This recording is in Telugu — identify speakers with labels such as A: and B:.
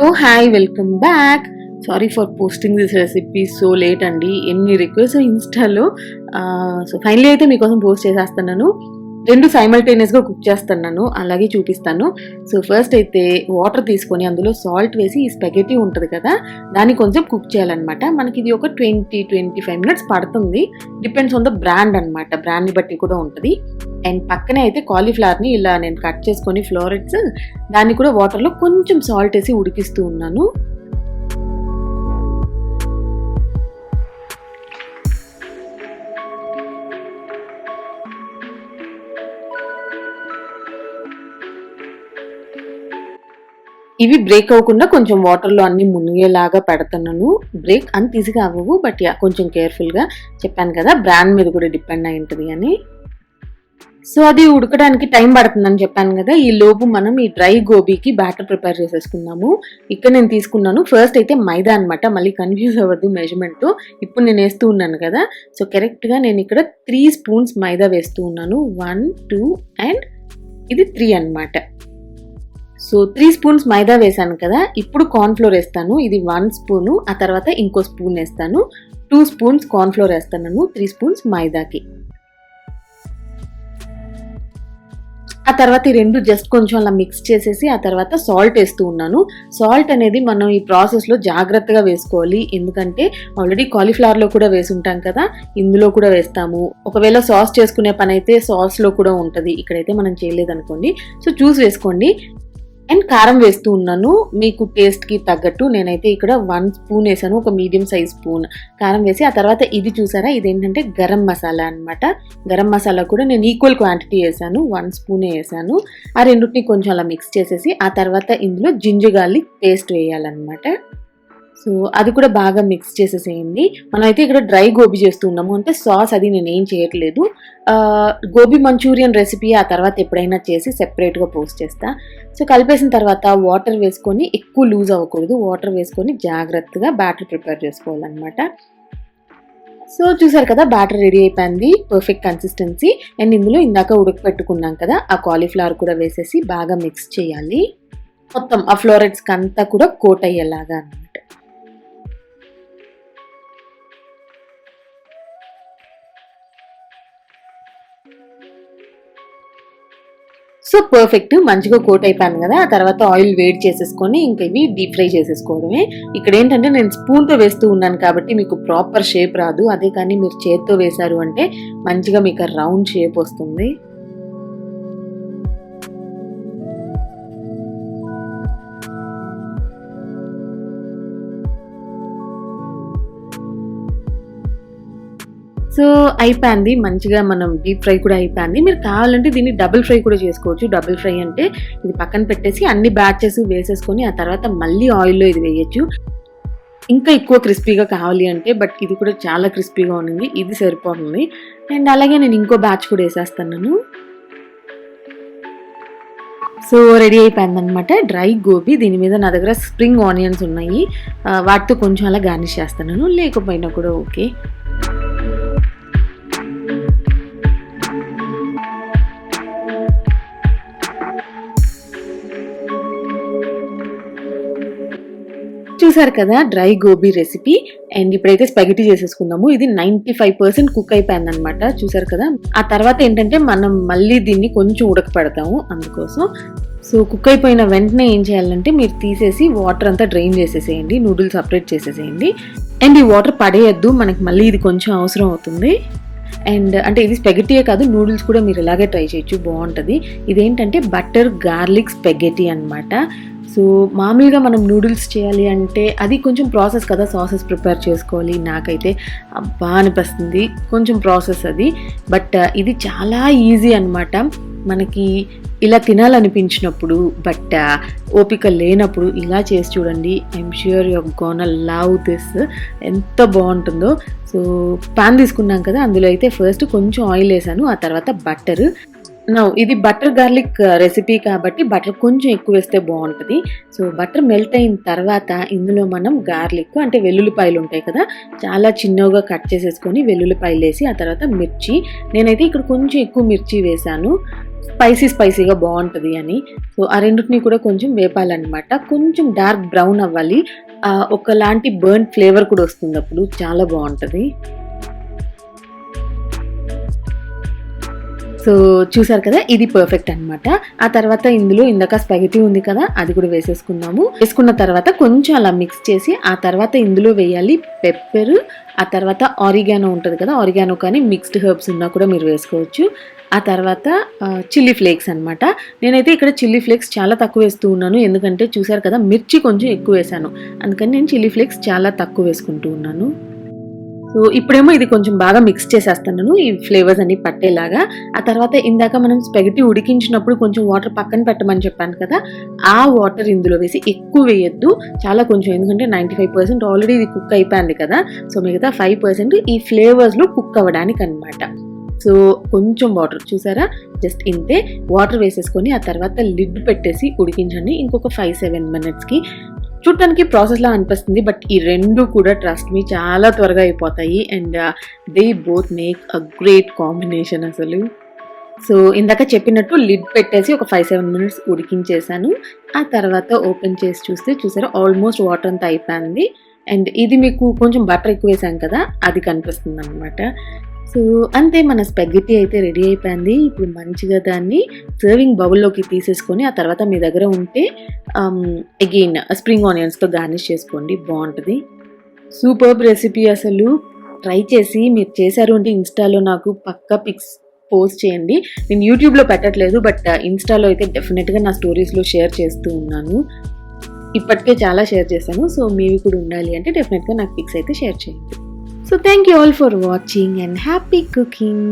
A: Oh hi, welcome back. Sorry for posting this recipe so late అండి. ఎన్ని రిక్వెస్ట్ ఇన్స్టాలో. సో ఫైనలీ అయితే మీకోసం పోస్ట్ చేసేస్తున్నాను. రెండు సైమల్టేనియస్గా కుక్ చేస్తున్నాను, అలాగే చూపిస్తాను. సో ఫస్ట్ అయితే వాటర్ తీసుకొని అందులో సాల్ట్ వేసి ఈ స్పెగెటీ ఉంటుంది కదా, దాన్ని కొంచెం కుక్ చేయాలన్నమాట. మనకి ఇది ఒక 20-25 మినిట్స్ పడుతుంది. డిపెండ్స్ ఆన్ ద బ్రాండ్ అనమాట, బ్రాండ్ని బట్టి కూడా ఉంటుంది. అండ్ పక్కనే అయితే కాలీఫ్లవర్ని ఇలా నేను కట్ చేసుకొని ఫ్లోరెట్స్ దాన్ని కూడా వాటర్లో కొంచెం సాల్ట్ వేసి ఉడికిస్తూ ఉన్నాను. ఇవి బ్రేక్ అవ్వకుండా కొంచెం వాటర్లో అన్ని మునిగేలాగా పెడుతున్నాను. బ్రేక్ అంత ఈజీగా అవ్వవు, బట్ కొంచెం కేర్ఫుల్గా. చెప్పాను కదా బ్రాండ్ మీద కూడా డిపెండ్ అయి ఉంటుంది అని. సో అది ఉడకడానికి టైం పడుతుందని చెప్పాను కదా. ఈ లోపు మనం ఈ డ్రై గోబీకి బ్యాటర్ ప్రిపేర్ చేసేసుకున్నాము. ఇక్కడ నేను తీసుకున్నాను ఫస్ట్ అయితే మైదా అనమాట, మళ్ళీ కన్ఫ్యూజ్ అవ్వద్దు మెజర్మెంట్తో. ఇప్పుడు నేను వేస్తూ ఉన్నాను కదా, సో కరెక్ట్గా నేను ఇక్కడ 3 స్పూన్స్ మైదా వేస్తూ ఉన్నాను. 1, 2 అండ్ ఇది 3 అనమాట. సో 3 స్పూన్స్ మైదా వేసాను కదా. ఇప్పుడు కార్న్ఫ్లోర్ వేస్తాను, ఇది 1 స్పూను. ఆ తర్వాత ఇంకో స్పూన్ వేస్తాను. 2 స్పూన్స్ కార్న్ఫ్లోర్ వేస్తాను 3 స్పూన్స్ మైదాకి. ఆ తర్వాత ఈ రెండు జస్ట్ కొంచెం అలా మిక్స్ చేసేసి ఆ తర్వాత సాల్ట్ వేస్తూ ఉన్నాను. సాల్ట్ అనేది మనం ఈ ప్రాసెస్లో జాగ్రత్తగా వేసుకోవాలి, ఎందుకంటే ఆల్రెడీ కాలీఫ్లవర్లో కూడా వేసి ఉంటాం కదా, ఇందులో కూడా వేస్తాము. ఒకవేళ సాస్ చేసుకునే పని అయితే సాస్లో కూడా ఉంటుంది, ఇక్కడైతే మనం చేయలేదనుకోండి. సో చూసి వేసుకోండి. అండ్ కారం వేస్తూ ఉన్నాను మీకు టేస్ట్కి తగ్గట్టు. నేనైతే ఇక్కడ 1 స్పూన్ వేసాను, ఒక మీడియం సైజ్ స్పూన్ కారం వేసి. ఆ తర్వాత ఇది చూసారా, ఇదేంటంటే గరం మసాలా అనమాట. గరం మసాలా కూడా నేను ఈక్వల్ క్వాంటిటీ వేసాను, 1 స్పూనే వేసాను. ఆ రెండింటిని కొంచెం అలా మిక్స్ చేసేసి ఆ తర్వాత ఇందులో జింజర్ గార్లిక్ పేస్ట్ వేయాలన్నమాట. సో అది కూడా బాగా మిక్స్ చేసేసేయండి. మనమైతే ఇక్కడ డ్రై గోబీ చేస్తూ ఉన్నాము, అంటే సాస్ అది నేను ఏం చేయట్లేదు. గోబీ మంచూరియన్ రెసిపీ ఆ తర్వాత ఎప్పుడైనా చేసి సెపరేట్గా పోస్ట్ చేస్తా. సో కలిపేసిన తర్వాత వాటర్ వేసుకొని, ఎక్కువ లూజ్ అవ్వకూడదు, వాటర్ వేసుకొని జాగ్రత్తగా బ్యాటర్ ప్రిపేర్ చేసుకోవాలన్నమాట. సో చూసారు కదా, బ్యాటర్ రెడీ అయిపోయింది, పర్ఫెక్ట్ కన్సిస్టెన్సీ. అండ్ ఇందులో ఇందాక ఉడకపెట్టుకున్నాం కదా ఆ కాలీఫ్లవర్ కూడా వేసేసి బాగా మిక్స్ చేయాలి. మొత్తం ఆ ఫ్లోరెట్స్కి అంతా కూడా కోట్ అయ్యేలాగా అన్నమాట. సో పర్ఫెక్ట్, మంచిగా కోట్ అయిపోయాను కదా. ఆ తర్వాత ఆయిల్ వేడి చేసేసుకొని ఇంకా ఇవి డీప్ ఫ్రై చేసేసుకోవడమే. ఇక్కడ ఏంటంటే నేను స్పూన్తో వేస్తూ ఉన్నాను కాబట్టి మీకు ప్రాపర్ షేప్ రాదు. అదే కానీ మీరు చేత్తో వేశారు అంటే మంచిగా మీకు రౌండ్ షేప్ వస్తుంది. సో అయిపోయింది, మంచిగా మనం డీప్ ఫ్రై కూడా అయిపోయింది. మీరు కావాలంటే దీన్ని డబుల్ ఫ్రై కూడా చేసుకోవచ్చు. డబుల్ ఫ్రై అంటే ఇది పక్కన పెట్టేసి అన్ని బ్యాచెస్ వేసేసుకొని ఆ తర్వాత మళ్ళీ ఆయిల్లో ఇది వేయచ్చు. ఇంకా ఎక్కువ క్రిస్పీగా కావాలి అంటే, బట్ ఇది కూడా చాలా క్రిస్పీగా ఉంది, ఇది సరిపోతుంది. అండ్ అలాగే నేను ఇంకో బ్యాచ్ కూడా వేసేస్తాను. సో రెడీ అయిపోయింది అనమాట డ్రై గోబీ. దీని మీద నా దగ్గర స్ప్రింగ్ ఆనియన్స్ ఉన్నాయి, వాటితో కొంచెం అలా గార్నిష్ చేస్తాను, లేకపోయినా కూడా ఓకే. చూసారు కదా డ్రై గోబీ రెసిపీ. అండ్ ఇప్పుడైతే స్పాగెటీ చేసేసుకుందాము. ఇది 95% కుక్ అయిపోయింది అనమాట, చూసారు కదా. ఆ తర్వాత ఏంటంటే మనం మళ్ళీ దీన్ని కొంచెం ఉడకపెడతాము అందుకోసం. సో కుక్ అయిపోయిన వెంటనే ఏం చేయాలంటే మీరు తీసేసి వాటర్ అంతా డ్రైన్ చేసేసేయండి, నూడిల్స్ సపరేట్ చేసేసేయండి. అండ్ ఈ వాటర్ పడేయద్దు, మనకి మళ్ళీ ఇది కొంచెం అవసరం అవుతుంది. అండ్ అంటే ఇది స్పాగెటీయే కాదు, నూడిల్స్ కూడా మీరు ఇలాగే ట్రై చేయొచ్చు, బాగుంటుంది. ఇదేంటంటే బటర్ గార్లిక్ స్పాగెటీ అనమాట. సో మామూలుగా మనం నూడిల్స్ చేయాలి అంటే అది కొంచెం ప్రాసెస్ కదా, సాసెస్ ప్రిపేర్ చేసుకోవాలి. నాకైతే అబ్బా అనిపిస్తుంది కొంచెం ప్రాసెస్ అది, బట్ ఇది చాలా ఈజీ అనమాట. మనకి ఇలా తినాలనిపించినప్పుడు బట్ ఓపిక లేనప్పుడు ఇలా చేసి చూడండి. I'm sure you are gonna love this, ఎంత బాగుంటుందో. సో పాన్ తీసుకున్నాం కదా, అందులో అయితే ఫస్ట్ కొంచెం ఆయిల్ వేసాను, ఆ తర్వాత బటర్. ఇది బటర్ గార్లిక్ రెసిపీ కాబట్టి బటర్ కొంచెం ఎక్కువ వేస్తే బాగుంటుంది. సో బటర్ మెల్ట్ అయిన తర్వాత ఇందులో మనం గార్లిక్ అంటే వెల్లుల్లిపాయలు ఉంటాయి కదా, చాలా చిన్నగా కట్ చేసేసుకొని వెల్లుల్లిపాయలు వేసి ఆ తర్వాత మిర్చి. నేనైతే ఇక్కడ కొంచెం ఎక్కువ మిర్చి వేసాను. స్పైసీగా బాగుంటుంది అని. సో ఆ రెండింటిని కూడా కొంచెం వేపాలన్నమాట. కొంచెం డార్క్ బ్రౌన్ అవ్వాలి, ఒకలాంటి బర్న్ ఫ్లేవర్ కూడా వస్తుంది, అప్పుడు చాలా బాగుంటుంది. సో చూసారు కదా, ఇది పర్ఫెక్ట్ అనమాట. ఆ తర్వాత ఇందులో ఇందాక స్పాగెటీ ఉంది కదా, అది కూడా వేసేసుకున్నాము. వేసుకున్న తర్వాత కొంచెం అలా మిక్స్ చేసి ఆ తర్వాత ఇందులో వేయాలి పెప్పర్, ఆ తర్వాత ఆరిగానో ఉంటుంది కదా, ఆరిగానో కానీ మిక్స్డ్ హెర్బ్స్ ఉన్నా కూడా మీరు వేసుకోవచ్చు. ఆ తర్వాత చిల్లీ ఫ్లేక్స్ అనమాట. నేనైతే ఇక్కడ చిల్లీ ఫ్లేక్స్ చాలా తక్కువ వేస్తూ ఉన్నాను, ఎందుకంటే చూసారు కదా మిర్చి కొంచెం ఎక్కువ వేసాను, అందుకని నేను చిల్లీ ఫ్లేక్స్ చాలా తక్కువ వేసుకుంటూ ఉన్నాను. సో ఇప్పుడేమో ఇది కొంచెం బాగా మిక్స్ చేసేస్తున్నాను, ఈ ఫ్లేవర్స్ అన్ని పట్టేలాగా. ఆ తర్వాత ఇందాక మనం స్పాగెటీ ఉడికించినప్పుడు కొంచెం వాటర్ పక్కన పెట్టమని చెప్పాను కదా, ఆ వాటర్ ఇందులో వేసి ఎక్కువ వేయొద్దు, చాలా కొంచెం, ఎందుకంటే 95% ఆల్రెడీ ఇది కుక్ అయిపోయింది కదా. సో మిగతా 5% ఈ ఫ్లేవర్స్లో కుక్ అవ్వడానికి అనమాట. సో కొంచెం వాటర్, చూసారా జస్ట్ ఇంతే వాటర్ వేసేసుకొని ఆ తర్వాత లిడ్ పెట్టేసి ఉడికించండి ఇంకొక 5-7 minutesకి. చూడటానికి ప్రాసెస్లా అనిపిస్తుంది, బట్ ఈ రెండు కూడా ట్రస్ట్ మీ చాలా త్వరగా అయిపోతాయి, and they both make a great combination అసలు. సో ఇందాక చెప్పినట్టు లిడ్ పెట్టేసి ఒక 5-7 minutes ఉడికించేసాను. ఆ తర్వాత ఓపెన్ చేసి చూస్తే చూసారా ఆల్మోస్ట్ వాటర్ అంతా అయిపోయింది, అండ్ ఇది మీకు కొంచెం బటర్ ఎక్కువ వేసాం కదా, అది కనిపిస్తుంది అనమాట. సో అంతే, మన స్పాగెటీ అయితే రెడీ అయిపోయింది. ఇప్పుడు మంచిగా దాన్ని సర్వింగ్ బౌల్లోకి తీసేసుకొని ఆ తర్వాత మీ దగ్గర ఉంటే అగైన్ స్ప్రింగ్ ఆనియన్స్తో గార్నిష్ చేసుకోండి, బాగుంటుంది. సూపర్బ్ రెసిపీ అసలు. ట్రై చేసి మీరు చేశారు అంటే ఇన్స్టాలో నాకు పక్కా పిక్స్ పోస్ట్ చేయండి. నేను యూట్యూబ్లో పెట్టట్లేదు, బట్ ఇన్స్టాలో అయితే డెఫినెట్గా నా స్టోరీస్లో షేర్ చేస్తూ ఉన్నాను. ఇప్పటికే చాలా షేర్ చేశాను, సో మీవి కూడా ఉండాలి అంటే డెఫినెట్గా నాకు పిక్స్ అయితే షేర్ చేయండి. So thank you all for watching and happy cooking.